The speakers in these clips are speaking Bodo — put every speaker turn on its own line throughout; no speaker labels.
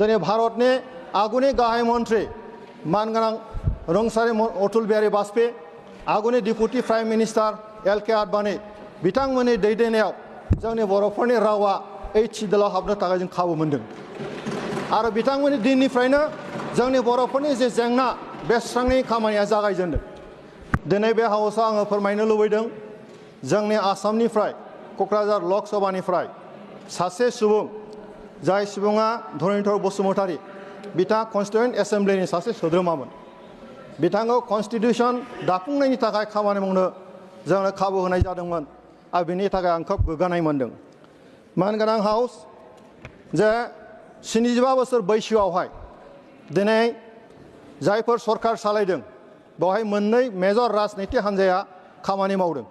जोंनि भारतनि आगुनि गाहाय मन्त्रि मानगोनां रुंसारि अटल बिहारी वाजपेयी आगुनि deputy prime minister LK. Advani बिथांमोननि दैदेननायाव जोंनि बर'फोरनि रावा HCDL आव हाबनो थाखाय जों खाबु मोनदों आरो बिथांमोननि दिननिफ्रायनो जोंनि बर'फोरनि जे जेंना बे सुस्रांनायनि खामानिया जागायजेनदों दिनै बे हाउसआव आङो फोरमायनो लुबैदों जोंनि आसामनिफ्राय क'क्राझार लक सभानिफ्राय सासे सुबुं जाय सुबुङा धरनीधर बसुमतारी बिथाङा कन्स्टिटिउयेन्ट एसेम्ब्लिनि सासे सोद्रोमामोन बिथांखौ कन्स्टिटिउसन दाफुंनायनि थाखाय खामानि मावनो जोंनो खाबु होनाय जादोंमोन आरो बिनि थाखाय आं खोब गोग्गानाय मोनदों मानगोनां हाउस जे 75 बोसोर बैसोआवहाय दिनै जायफोर सरकार सालायदों बेवहाय मोननै मेजर राजनिति हान्जाया खामानि मावदों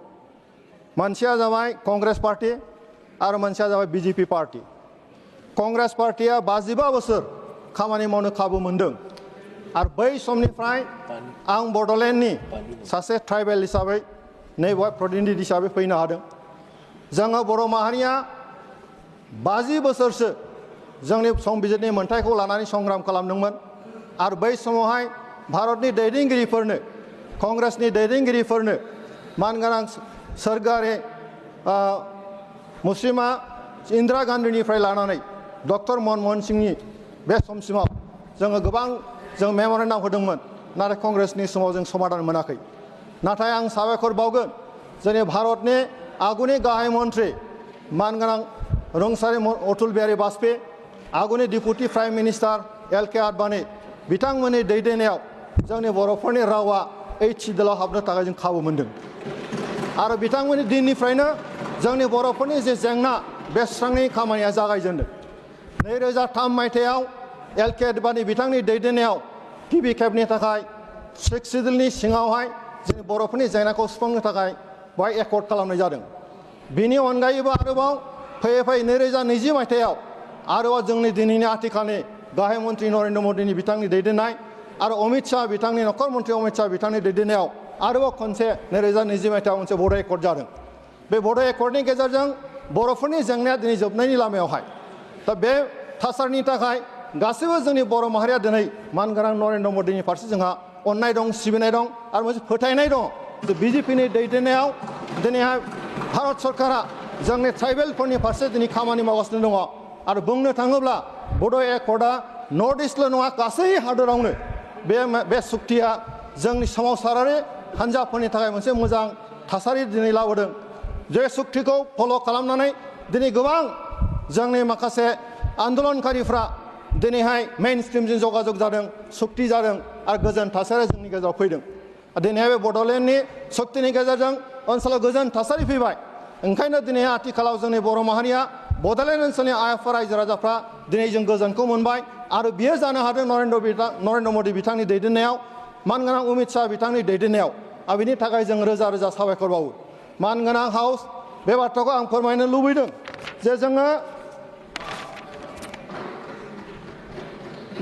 मोनसेया जाबाय कंग्रेस पार्टी आरो मोनसेया जाबाय BJP पार्टी कंग्रेस पार्टीया 55 बोसोर खामानि मावनो खाबु मोनदों आरो बै समनिफ्राय आं बड'लेण्डनि सासे ट्राइबेल हिसाबै नैबेवहाय प्रतिनिधि हिसाबै फैनो हादों जोङो बर' माहारिया 50 बोसोरसो जोंनि संबिजिरनि मोन्थायखौ लानानै संग्राम खालामदोंमोन आरो बै समावहाय भारतनि दैदेनगिरिफोरनो कंग्रेसनि दैदेनगिरिफोरनो मानगोनां सोरगोआरि मुस्लिमा इन्दिरा गान्धीनिफ्राय लानानै डक्टर मनमोहन सिंहनि बे समसिमाव जोङो गोबां जों मेम'रेन्डाम होदोंमोन नाथाय कंग्रेसनि समाव जों समाधान मोनाखै नाथाय आं साबायखर बावगोन जोंनि भारतनि आगुनि गाहाय मन्त्रि मानगोनां रुंसारि अटल बिहारी वाजपेयी आगुनि deputy prime minister LK. Advani बिथांमोननि दैदेननायाव जोंनि बर'फोरनि रावा HCDL आव हाबनो थाखाय जों खाबु मोनदों आरो बिथांमोननि दिननिफ्रायनो जोंनि बर'फोरनि जे जेंना बे सुस्रांनायनि खामानिया जागायजेनदों 2003 मायथाइयाव एल.के. आडवाणी बिथांनि दैदेननायाव गिबि खेबनि थाखाय HCDLनि सिङावहाय जोंनि बर'फोरनि जेंनाखौ सुफुंनो थाखाय बेवहाय एकर्ड खालामनाय जादों बिनि अनगायैबो आरोबाव फैयै फैयै 2020 मायथाइयाव आरोबाव जोंनि दिनैनि आथिखालनि गाहाय मन्त्रि नरेन्द्र मदिनि बिथांनि दैदेननाय आरो अमित शाह बिथांनि नखर मन्त्रि अमित शाह बिथांनि दैदेननायाव आरोबाव खनसे 2020 मायथाइयाव मोनसे बड' एकर्ड जादों बे बड' एकर्डनि गेजेरजों बर'फोरनि जेंनाया दिनै जोबनायनि लामायावहाय दा बे थासारिनि थाखाय गासैबो जोंनि बर' माहारिया दिनै मानगोनां नरेन्द्र मदिनि फारसे जोंहा अननाय दं सिबिनाय दं आरो मोनसे फोथायनाय दं जे BJPनि दैदेननायाव दिनैहाय भारत सरकारा जोंनि ट्राइबेलफोरनि फारसे दिनै खामानि मावगासिनो दङ आरो बुंनो थाङोब्ला बड' एकर्डआ नर्थ इस्टल' नङा गासै हादरावनो बे सुक्तिया जोंनि सोमावसारारि हान्जाफोरनि थाखाय मोनसे मोजां थासारि दिनै लाबोदों जे सुक्तिखौ फल' खालामनानै दिनै गोबां जोंनि माखासे आन्दलनकारिफ्रा दिनैहाय मेइन स्ट्रिमजों जगाजग जादों सुक्ति जादों आरो गोजोन थासारिया जोंनि गेजेराव फैदों दिनैहाय बे बड'लेण्डनि सुक्तिनि गेजेरजों ओनसोलाव गोजोन थासारि फैबाय ओंखायनो दिनै आथिखालाव जोंनि बर' माहारिया बड'लेण्ड ओनसोलनि आइएफआर रायजो राजाफ्रा दिनै जों गोजोनखौ मोनबाय आरो बियो जानो हादों नरेन्द्र मदि बिथांनि दैदेननायाव मानगोनां अमित शाह बिथांनि दैदेननायाव आरो बिनि थाखाय जों रोजा रोजा साबायखर बावो मानगोनां हाउस बे बाथ्राखौ आं फोरमायनो लुबैदों जे जोङो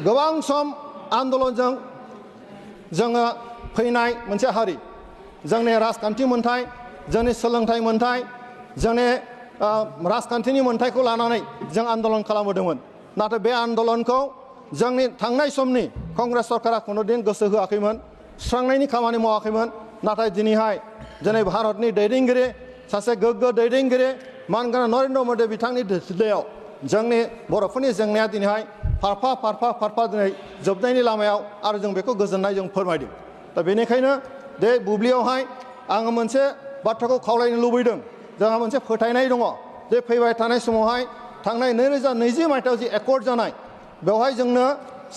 गोबां सम आन्दलनजों जोङो फैनाय मोनसे हारि जोंनि राजखान्थि मोन्थाय जोंनि सोलोंथाइ मोन्थाय जोंनि राजखान्थिनि मोन्थायखौ लानानै जों आन्दलन खालामबोदोंमोन नाथाय बे आन्दलनखौ जोंनि थांनाय समनि कंग्रेस सरकारा खुनुदिन गोसो होआखैमोन सुस्रांनायनि खामानि मावाखैमोन नाथाय दिनै भारतनि दैदेनगिरि सासे गोग्गो दैदेनगिरि मानगोनां नरेन्द्र मदि बिथांनि दैदेननायाव जोंनि बर'फोरनि जेंनाया दिनैहाय फारफा दिनै जोबनायनि लामायाव आरो जों बेखौ गोजोननाय जों फोरमायदों दा बेनिखायनो बे बुब्लियावहाय आङो मोनसे बाथ्राखौ खावलायनो लुबैदों जोंहा मोनसे फोथायनाय दङ जे फैबाय थानाय समावहाय थांनाय 2020 मायथाइयाव जि एकर्ड जानाय बेवहाय जोंनो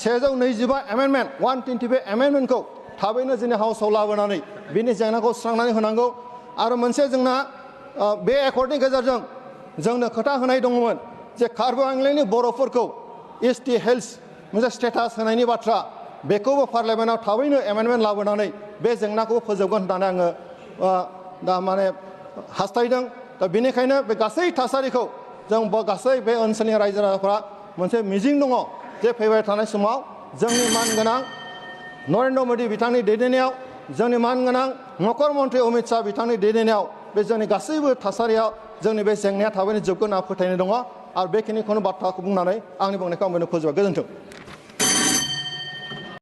125 एमेन्डमेन्ट 125 एमेन्डमेन्टखौ थाबैनो जोंनि हाउसआव लाबोनानै बिनि जेंनाखौ सुस्रांनानै होनांगौ आरो मोनसे जोंना बे एकर्डनि गेजेरजों जोंनो खोथा होनाय दङमोन जे कार्बि आंलंनि बर'फोरखौ ST हेल्थ मोनसे स्टेटास होनायनि बाथ्रा बेखौबो पार्लियामेन्टआव थाबैनो एमेन्डमेन्ट लाबोनानै बे जेंनाखौ फोजोबगोन होननानै आङो दा माने हास्थायदों दा बेनिखायनो बे गासै थासारिखौ जों गासै बे ओनसोलनि रायजो राजाफ्रा मोनसे मिजिं दङ जे फैबाय थानाय समाव जोंनि मानगोनां नरेन्द्र मदि बिथांनि दैदेननायाव जोंनि मानगोनां नखर मन्त्रि अमित शाह बिथांनि दैदेननायाव बे जोंनि गासैबो थासारियाव जोंनि बे जेंनाया थाबैनो जोबगोन होनना फोथायनाय दङ आरो बेखिनिखौनो बाथ्राखौ बुंनानै आंनि बुंनायखौ आं बेयावनो फोजोबबाय। गोजोन्थों।